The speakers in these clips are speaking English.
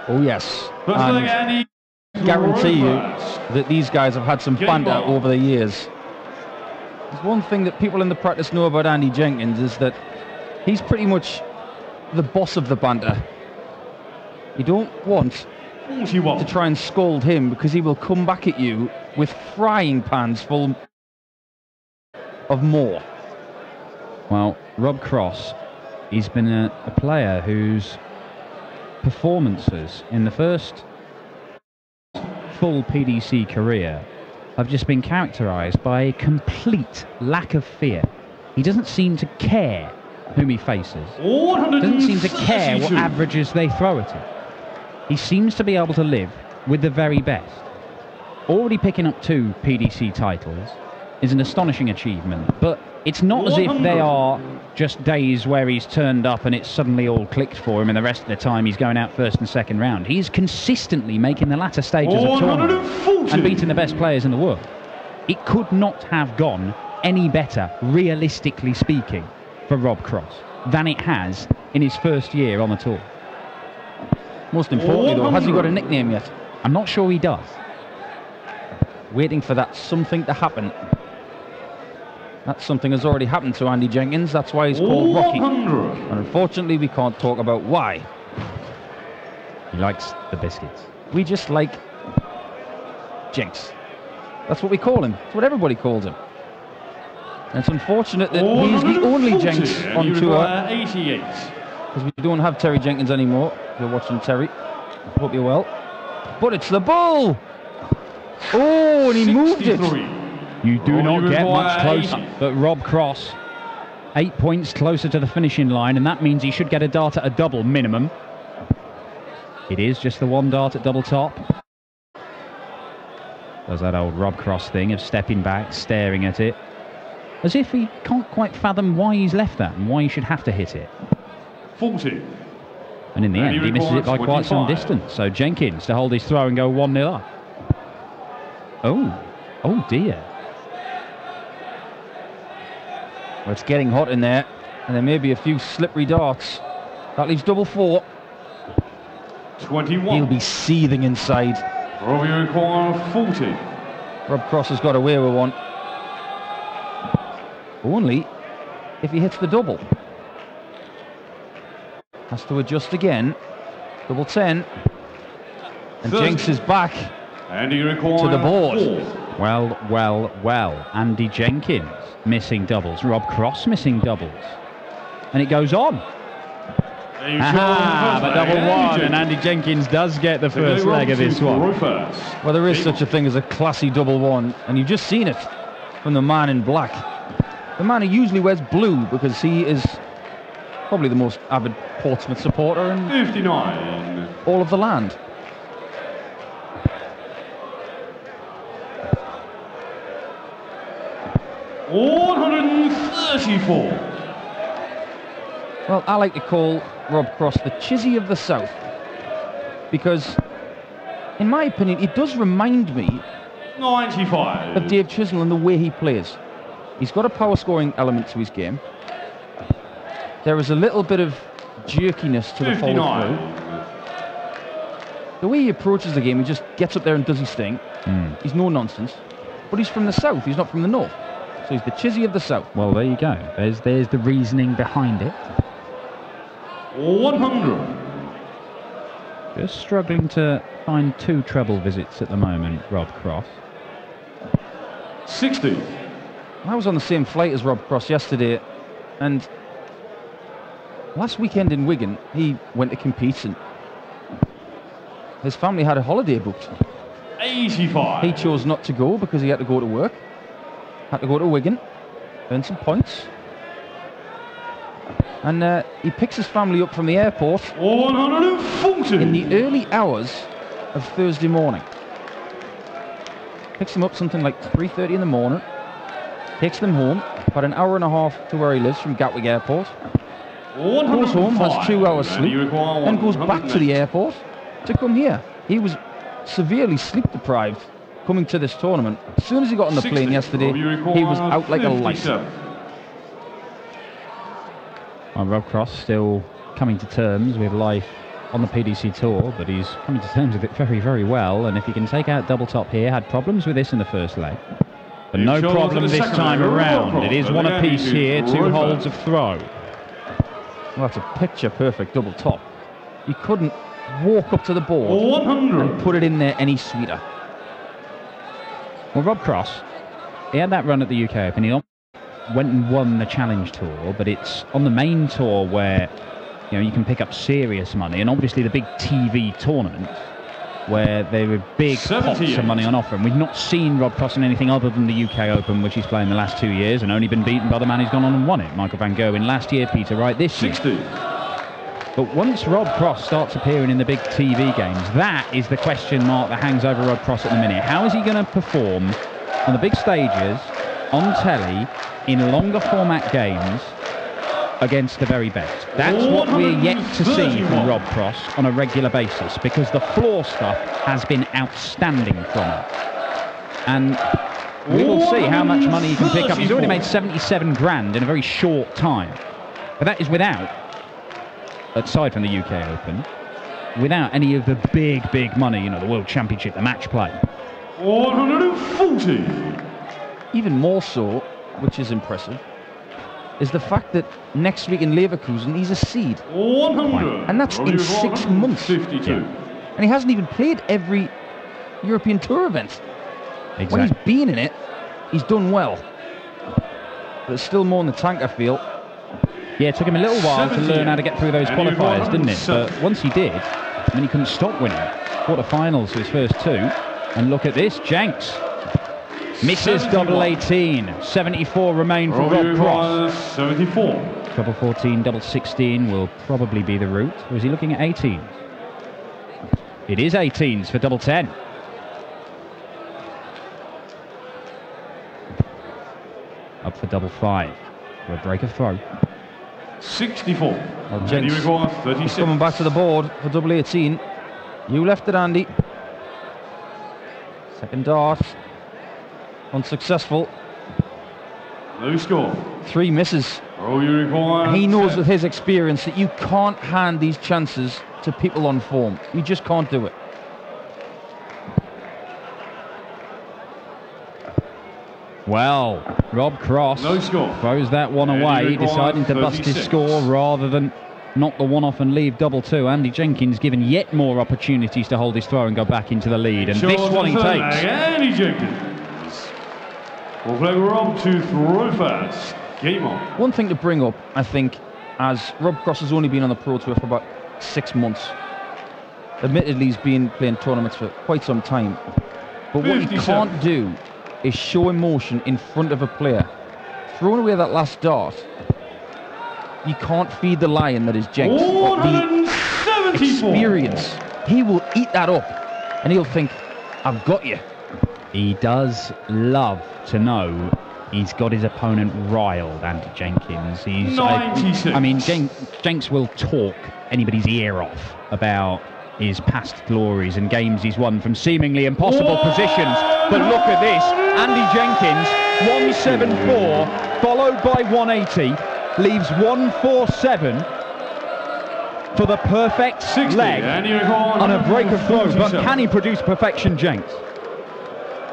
Oh, yes. And guarantee you that these guys have had some banter over the years. There's one thing that people in the practice know about Andy Jenkins is that he's pretty much the boss of the banter. You don't want to try and scold him because he will come back at you with frying pans full of more. Well, Rob Cross, he's been a player whose performances in the first full PDC career have just been characterised by a complete lack of fear. He doesn't seem to care whom he faces. Doesn't seem to care what averages they throw at him. He seems to be able to live with the very best. Already picking up 2 PDC titles is an astonishing achievement, but it's not as if they are just days where he's turned up and it's suddenly all clicked for him and the rest of the time he's going out first and second round. He's consistently making the latter stages of tournament and beating the best players in the world. It could not have gone any better, realistically speaking, for Rob Cross than it has in his first year on the tour. Most importantly, though, has he got a nickname yet? I'm not sure he does. Waiting for that something to happen. That something has already happened to Andy Jenkins. That's why he's called Rocky. And unfortunately, we can't talk about why. He likes the biscuits. We just like Jenks. That's what we call him. That's what everybody calls him. And it's unfortunate that he's the only Jenks on tour. Because we don't have Terry Jenkins anymore. If you're watching Terry, hope you're well. But it's the bull. Oh, and he moved it. You do not get much closer. But Rob Cross, 8 points closer to the finishing line, and that means he should get a dart at a double minimum. It is just the 1 dart at double top. Does that old Rob Cross thing of stepping back, staring at it, as if he can't quite fathom why he's left that and why he should have to hit it. 40. And in the end, he misses it by quite some distance. So Jenkins to hold his throw and go 1-0 up. Oh dear. Well, it's getting hot in there, and there may be a few slippery darts. That leaves double 4. 21. He'll be seething inside. Romeo require 40. Rob Cross has got away with one. Only if he hits the double. Has to adjust again. Double 10. And 30. Jenks is back and he to the board. 4. Well. Andy Jenkins missing doubles. Rob Cross missing doubles. And it goes on. But double 1, and Andy Jenkins does get the first leg of this one. Well, there is such a thing as a classy double 1, and you've just seen it from the man in black. The man who usually wears blue because he is probably the most avid Portsmouth supporter in 59. All of the land. $134. Well, I like to call Rob Cross the Chizzy of the South because, in my opinion, it does remind me 95 of Dave Chisnell and the way he plays. He's got a power scoring element to his game. There is a little bit of jerkiness to the follow-through. The way he approaches the game, he just gets up there and does his thing. He's no nonsense. But he's from the South, he's not from the North. So he's the Chizzy of the South. Well, there you go. There's the reasoning behind it. 100. Just struggling to find 2 treble visits at the moment, Rob Cross. 60. I was on the same flight as Rob Cross yesterday, and last weekend in Wigan, he went to compete, and his family had a holiday booked. 85. He chose not to go because he had to go to work. Had to go to Wigan, earn some points. And he picks his family up from the airport 140. in the early hours of Thursday morning. Picks them up something like 3:30 in the morning. Takes them home, about an hour and a half to where he lives from Gatwick Airport. Goes home, has 2 hours sleep, then goes back to the airport to come here. He was severely sleep deprived coming to this tournament. As soon as he got on the plane yesterday, he was out like a light. Well, Rob Cross still coming to terms with life on the PDC Tour, but he's coming to terms with it very, very well. And if he can take out double top here, had problems with this in the first leg, but no problem this time around. It is one apiece here, 2 holds of throw. Well, that's a picture-perfect double top. You couldn't walk up to the board and put it in there any sweeter. Well, Rob Cross, he had that run at the UK Open. He went and won the Challenge Tour, but it's on the main tour where you can pick up serious money, and obviously the big TV tournaments where there were big pots of money on offer. And we've not seen Rob Cross in anything other than the UK Open, which he's played in the last 2 years, and only been beaten by the man who's gone on and won it, Michael van Gerwen last year, Peter Wright this year. 60. But once Rob Cross starts appearing in the big TV games, that is the question mark that hangs over Rob Cross at the minute. How is he going to perform on the big stages, on telly, in longer format games against the very best? That's what we're yet to see from Rob Cross on a regular basis, because the floor stuff has been outstanding from him. And we will see how much money he can pick up. He's already made 77 grand in a very short time. But that is without, aside from the UK Open, without any of the big money, the World Championship, the match play. 140. Even more so, which is impressive, is the fact that next week in Leverkusen he's a seed. 100. And that's in 6 months. 52. And he hasn't even played every European Tour event. Exactly. When he's been in it, he's done well. But there's still more in the tank, I feel. Yeah, it took him a little while to learn how to get through those qualifiers, didn't it? But once he did, he couldn't stop winning. Quarterfinals for his first 2. And look at this, Jenks. Misses double 18. 74 remain for Rob Cross. 74. Double 14, double 16 will probably be the route. Or is he looking at 18? It is 18s for double 10. Up for double 5 for a break of throw. 64. Well, Jenks is coming back to the board for double 18. You left it, Andy. Second dart. Unsuccessful. No score. 3 misses. He knows with his experience that you can't hand these chances to people on form. You just can't do it. Well, Rob Cross throws that one away, deciding to bust his score rather than knock the one off and leave double 2. Andy Jenkins given yet more opportunities to hold his throw and go back into the lead. And this one he takes. Andy Jenkins. We'll play Rob to throw fast. Game on. One thing to bring up, I think, as Rob Cross has only been on the Pro Tour for about 6 months. Admittedly, he's been playing tournaments for quite some time. But what he can't do is show emotion in front of a player. Throwing away that last dart, you can't feed the lion that is Jenks. The experience, he will eat that up and he'll think, I've got you. He does love to know he's got his opponent riled, Andy Jenkins. He's 96. Jenks will talk anybody's ear off about his past glories and games he's won from seemingly impossible positions. But look at this, Andy Jenkins, 174, followed by 180, leaves 147 for the perfect leg on a break of throw. But can he produce perfection, Jenks?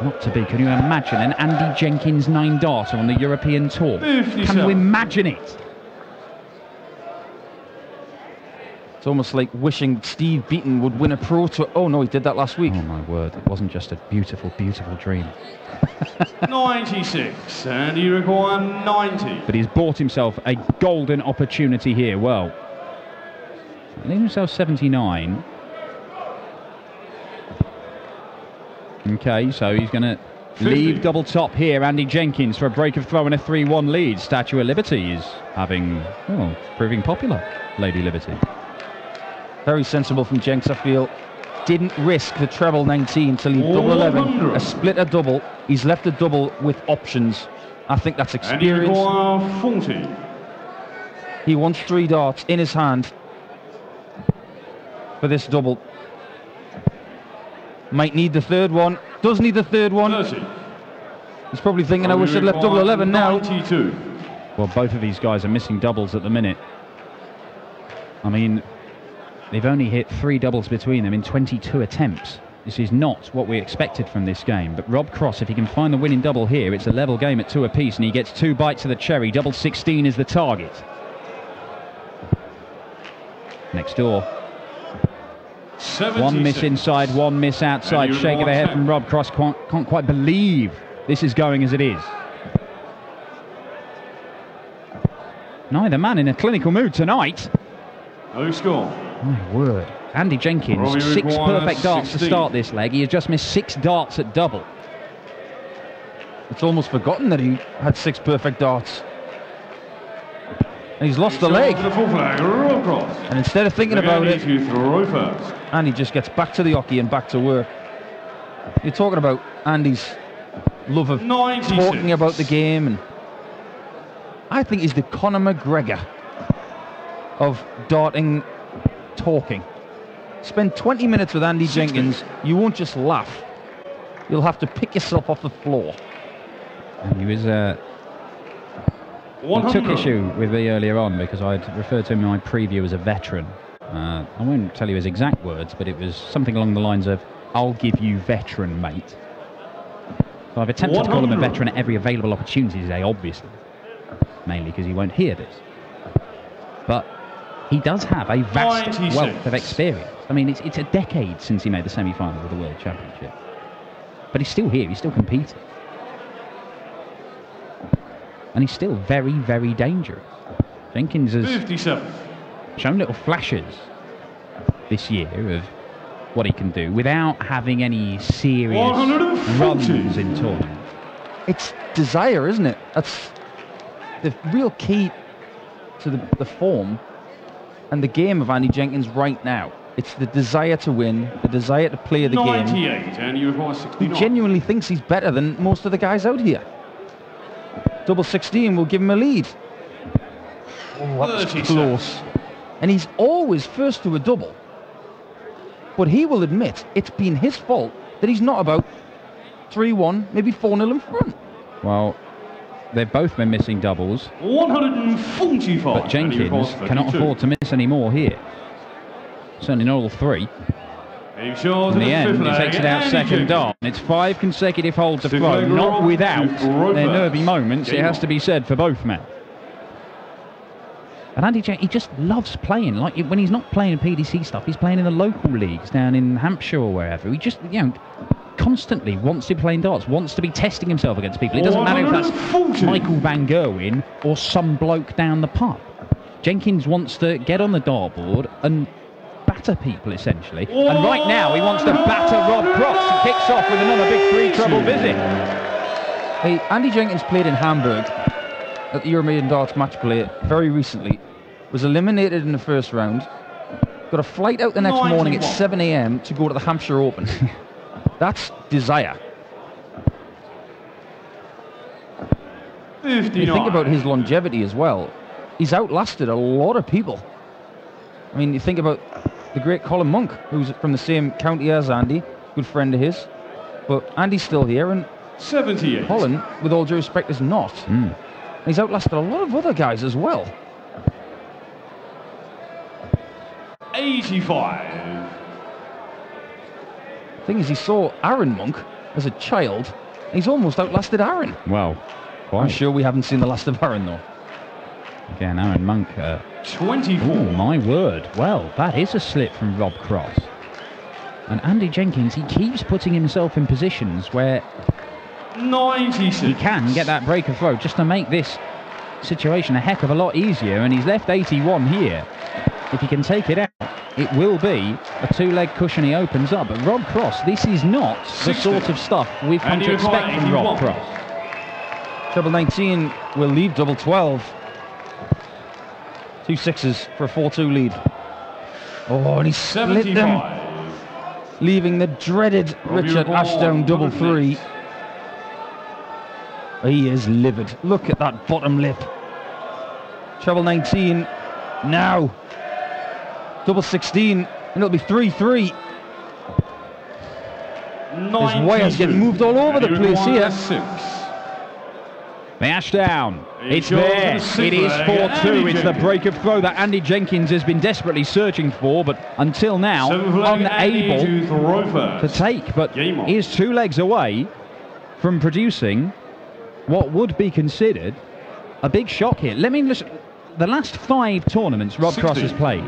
Not to be. Can you imagine an Andy Jenkins 9-darter on the European Tour? 57. Can you imagine it? It's almost like wishing Steve Beaton would win a Pro Tour. Oh no, he did that last week. Oh my word, it wasn't just a beautiful, beautiful dream. 96, and he required 90. But he's bought himself a golden opportunity here. Well, leave himself 79. Okay, so he's going to leave double top here. Andy Jenkins for a break of throw and a 3-1 lead. Statue of Liberty is proving popular. Lady Liberty. Very sensible from Jenks, I feel. Didn't risk the treble 19 till he double 11. A split a double. He's left a double with options. I think that's experience. And 40. He wants 3 darts in his hand for this double. Might need the third one. Does need the third one. 30. He's probably thinking, I wish I'd left double 11 now. 92. Well, both of these guys are missing doubles at the minute. I mean, They've only hit 3 doubles between them in 22 attempts. This is not what we expected from this game. But Rob Cross, if he can find the winning double here, it's a level game at 2 apiece, and he gets 2 bites of the cherry. Double 16 is the target. Next door. 76. 1 miss inside, 1 miss outside. Shake of the head from Rob Cross. Can't quite believe this is going as it is. Neither man in a clinical mood tonight. No score. My word. Andy Jenkins, 6 perfect darts 16. To start this leg. He has just missed 6 darts at double. It's almost forgotten that he had 6 perfect darts. And he's lost the leg. And instead of thinking about it, Andy just gets back to the hockey and back to work. You're talking about Andy's love of 96. Talking about the game, and I think he's the Conor McGregor of darting, talking. Spend 20 minutes with Andy 60. Jenkins, you won't just laugh. You'll have to pick yourself off the floor. And he was he took issue with me earlier on because I'd referred to him in my preview as a veteran. I won't tell you his exact words, but it was something along the lines of, "I'll give you veteran, mate." So I've attempted to call him a veteran at every available opportunity today, obviously. Mainly because he won't hear this. But he does have a vast wealth of experience. I mean, it's a decade since he made the semi-final of the World Championship. But he's still here, he's still competing. And he's still very, very dangerous. Jenkins has 57. shown little flashes this year of what he can do without having any serious runs in tournament. It's desire, isn't it? That's the real key to the form and the game of Andy Jenkins right now. It's the desire to win, the desire to play the 98, game. and you require 69. He genuinely thinks he's better than most of the guys out here. Double 16 will give him a lead. Oh, that was close. And he's always first to a double. But he will admit it's been his fault that he's not about 3-1, maybe 4-0 in front. Well, they've both been missing doubles. 145. But Jenkins cannot afford to miss any more here. Certainly not all 3. In the end, he takes it out second dart. It's 5 consecutive holds to flow, not without their nervy moments, it has to be said, for both men. And Andy Jenkins, he just loves playing. Like when he's not playing PDC stuff, he's playing in the local leagues down in Hampshire or wherever. He just, constantly wants to be playing darts, wants to be testing himself against people. It doesn't matter if that's Michael Van Gerwen or some bloke down the pub. Jenkins wants to get on the dartboard and batter people, essentially. And right now, he wants to batter Rob Cross and kicks off with another big 3 treble visit. Hey, Andy Jenkins played in Hamburg at the European Darts Match Play very recently. Was eliminated in the first round. Got a flight out the next morning at 7 a.m. to go to the Hampshire Open. That's desire. 59. You think about his longevity as well. He's outlasted a lot of people. I mean, you think about the great Colin Monk, who's from the same county as Andy, good friend of his. But Andy's still here, and 78. Colin, with all due respect, is not. He's outlasted a lot of other guys as well. 85. The thing is, he saw Aaron Monk as a child, and he's almost outlasted Aaron. Well, quite. I'm sure we haven't seen the last of Aaron, though. Again, Aaron Monk. 24. Oh, my word. Well, that is a slip from Rob Cross. And Andy Jenkins, he keeps putting himself in positions where 96. He can get that break of throw just to make this situation a heck of a lot easier. And he's left 81 here. If he can take it out, it will be a 2-leg cushion he opens up. But Rob Cross, this is not 60. The sort of stuff we've come to expect from Rob Cross. Treble 19 will leave double 12. 2 6s for a 4-2 lead. Oh, and he split them, leaving the dreaded Richard Ashdown double 3. He is livid. Look at that bottom lip. Treble 19 now. Double 16, and it'll be 3-3. There's wires getting moved all over the place here. The Ashdown, it's there, it is 4-2, it's the break of throw that Andy Jenkins has been desperately searching for, but until now, unable to take, but he is 2 legs away from producing what would be considered a big shock here. Let me listen, the last 5 tournaments Rob Cross has played,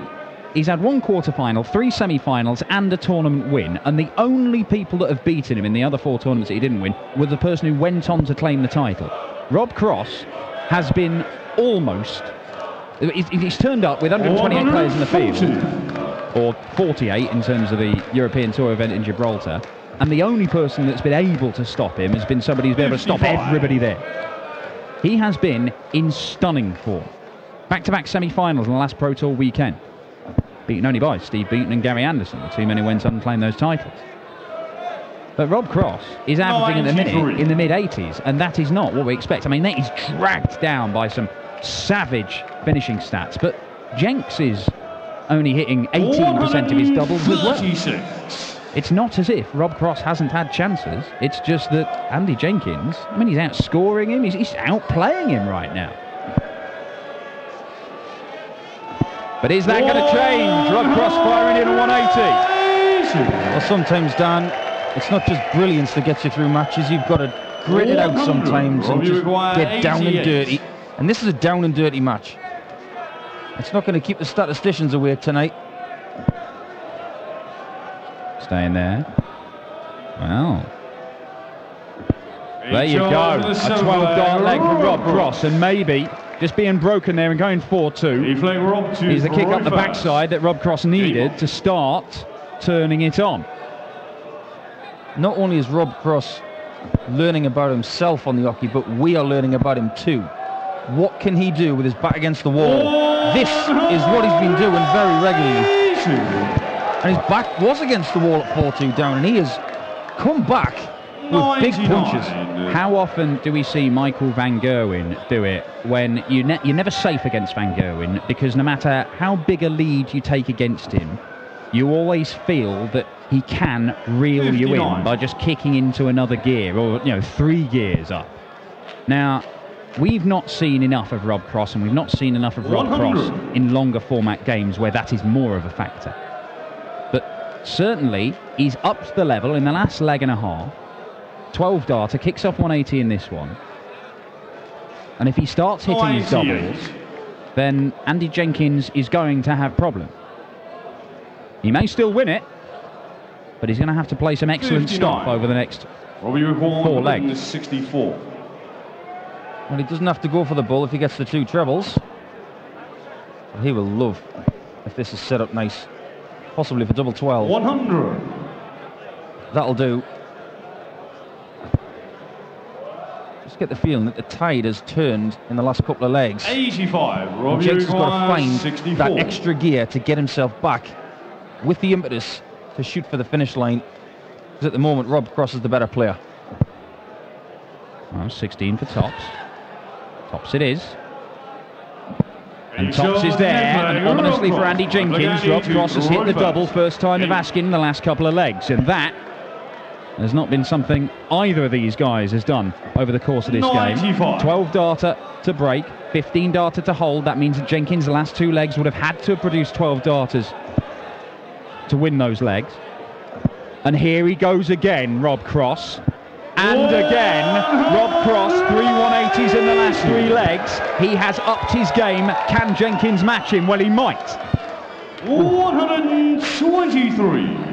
he's had 1 quarter-final, 3 semi-finals and a tournament win, and the only people that have beaten him in the other 4 tournaments that he didn't win were the person who went on to claim the title. Rob Cross has been almost... He's turned up with 128 players in the field, or 48 in terms of the European Tour event in Gibraltar, and the only person that's been able to stop him has been somebody who's been able to stop everybody there. He has been in stunning form. Back-to-back semi-finals on the last Pro Tour weekend. Beaten only by Steve Beaton and Gary Anderson, the 2 men who went on and claimed those titles. But Rob Cross is averaging at the minute in the mid-80s, and that is not what we expect. I mean, that is dragged down by some savage finishing stats, but Jenks is only hitting 18% of his doubles as well. It's not as if Rob Cross hasn't had chances, it's just that Andy Jenkins, I mean, he's outscoring him, he's outplaying him right now. But is that going to change? Rob Cross firing in a 180. Well, sometimes, Dan, it's not just brilliance that gets you through matches. You've got to grit it out sometimes and just get down and dirty. And this is a down and dirty match. It's not going to keep the statisticians awake tonight. Staying there. Well. There you go. A 12-dart leg from Rob Cross, and maybe just being broken there and going 4-2 is the kick up the backside that Rob Cross needed to start turning it on. Not only is Rob Cross learning about himself on the hockey, but we are learning about him too. What can he do with his back against the wall? This is what he's been doing very regularly. And his back was against the wall at 4-2 down, and he has come back with big punches. How often do we see Michael Van Gerwen do it when you're never safe against Van Gerwen, because no matter how big a lead you take against him, you always feel that he can reel you in by just kicking into another gear, or 3 gears up. Now, we've not seen enough of Rob Cross, and we've not seen enough of Rob Cross in longer format games where that is more of a factor. But certainly, he's upped the level in the last leg and a half. 12-darter, kicks off 180 in this one. And if he starts hitting his doubles, then Andy Jenkins is going to have problems. He may still win it, but he's going to have to play some excellent stop over the next 4 legs. 64. Well, he doesn't have to go for the bull if he gets the 2 trebles. But he will love if this is set up nice, possibly for double 12. 100. That'll do. Just get the feeling that the tide has turned in the last couple of legs. 85. Jenks has got to find 64. that extra gear to get himself back with the impetus to shoot for the finish line. Because at the moment, Rob Cross is the better player. Well, 16 for tops. Tops it is. And tops is there, and ominously for Andy Jenkins, Rob Cross has hit the double, first time of asking in the last couple of legs, and that has not been something either of these guys has done over the course of this game. 12-darter to break, 15-darter to hold. That means that Jenkins, the last 2 legs, would have had to have produced 12 darters to win those legs. And here he goes again, Rob Cross. And again, Rob Cross, 3 180s in the last 3 legs. He has upped his game. Can Jenkins match him? Well, he might. 123.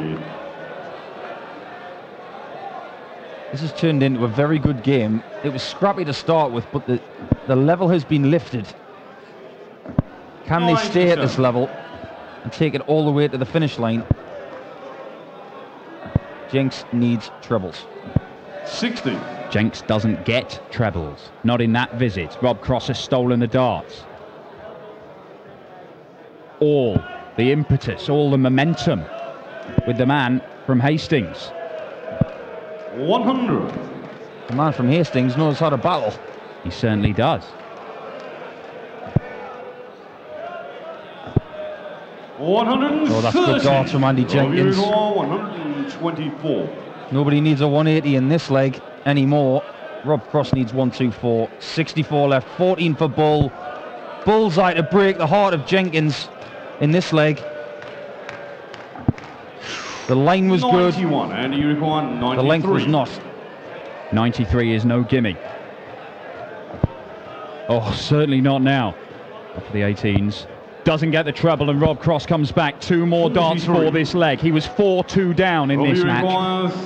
This has turned into a very good game. It was scrappy to start with, but the level has been lifted. Can they stay at this level and take it all the way to the finish line? Jenks needs trebles. 60. Jenks doesn't get trebles. Not in that visit. Rob Cross has stolen the darts. All the impetus, all the momentum with the man from Hastings. 100. The man from Hastings knows how to battle. He certainly does. Oh, that's good darts from Andy Jenkins. 124. Nobody needs a 180 in this leg anymore. Rob Cross needs 1, 2, 4. 64 left, 14 for Bull. Bullseye to break the heart of Jenkins in this leg. The line was 91, good. and you require 93. The length was not. 93 is no gimme. Oh, certainly not now. For the 18s. Doesn't get the treble, and Rob Cross comes back. 2 more darts for this leg. He was 4-2 down in this match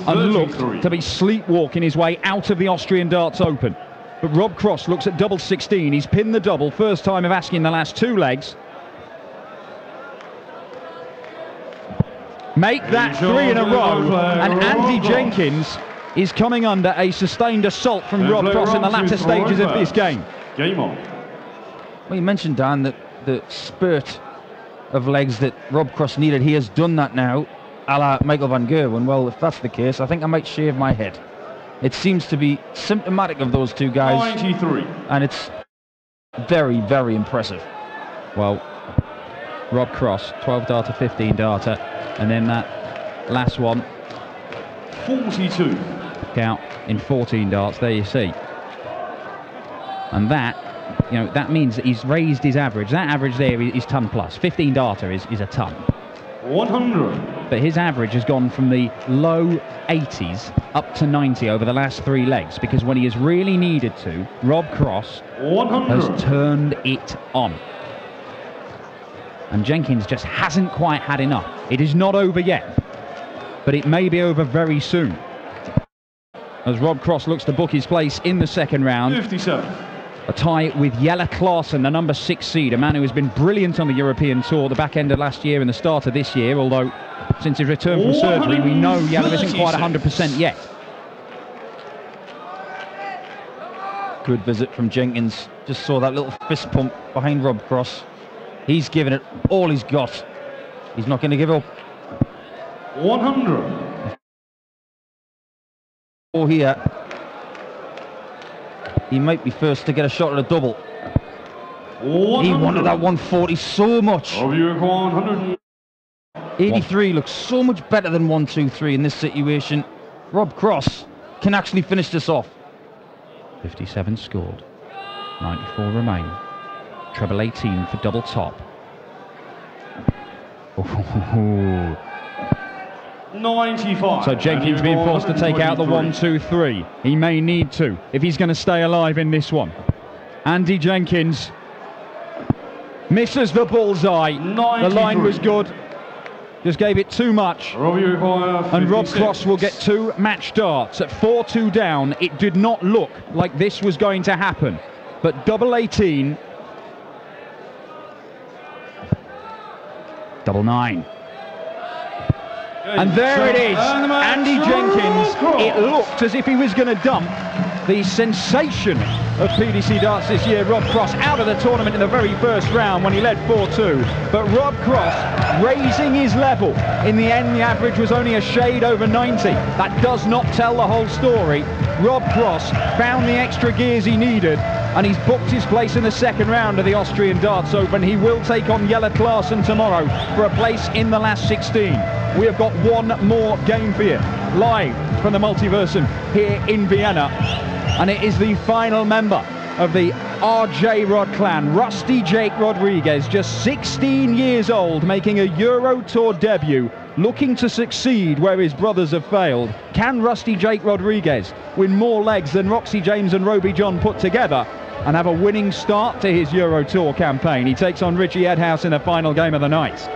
and looked to be sleepwalking his way out of the Austrian Darts Open. But Rob Cross looks at double 16. He's pinned the double. First time of asking the last 2 legs. Make that 3 in a row, and Andy Jenkins is coming under a sustained assault from Rob Cross in the latter stages of this game. Game on. Well, you mentioned, Dan, that the spurt of legs that Rob Cross needed, he has done that now, a la Michael van Gerwen. Well, if that's the case, I think I might shave my head. It seems to be symptomatic of those two guys. 93. And it's very, very impressive. Well, Rob Cross, 12 darter, 15 darter, and then that last one 42. out in 14 darts. There you see. And that, you know, that means that he's raised his average. That average there is ton plus. 15 darter is a ton. 100. But his average has gone from the low 80s up to 90 over the last 3 legs, because when he has really needed to, Rob Cross 100. has turned it on. And Jenkins just hasn't quite had enough. It is not over yet, but it may be over very soon, as Rob Cross looks to book his place in the second round. 57. A tie with Jelle Klaasen, the number 6 seed, a man who has been brilliant on the European Tour the back end of last year and the start of this year, although since his return from surgery we know Jelle isn't quite 100% yet. Good visit from Jenkins. Just saw that little fist pump behind Rob Cross. He's given it all he's got. He's not going to give up. 100. Oh, here. He might be first to get a shot at a double. 100. He wanted that 140 so much. Of you require 100. 83 looks so much better than 1, 2, 3 in this situation. Rob Cross can actually finish this off. 57 scored. 94 remain. Treble 18 for double top. Ooh. 95. So Jenkins being forced to take out the 1, 2, 3. He may need to if he's going to stay alive in this one. Andy Jenkins misses the bullseye. 93. The line was good. Just gave it too much. And Rob Cross will get 2 match darts at 4-2 down. It did not look like this was going to happen. But double 18. Double 9. And there it is, Andy Jenkins. It looked as if he was going to dump the sensation of PDC darts this year, Rob Cross, out of the tournament in the very first round when he led 4-2. But Rob Cross raising his level. In the end, the average was only a shade over 90. That does not tell the whole story. Rob Cross found the extra gears he needed, and he's booked his place in the second round of the Austrian Darts Open. He will take on Jelle Klaasen tomorrow for a place in the last 16. We have got one more game for you, live from the Multiversum here in Vienna. And it is the final member of the RJ Rod clan, Rusty Jake Rodriguez, just 16 years old, making a Euro Tour debut, looking to succeed where his brothers have failed. Can Rusty Jake Rodriguez win more legs than Roxy James and Roby John put together and have a winning start to his Euro Tour campaign? He takes on Richie Edhouse in the final game of the night.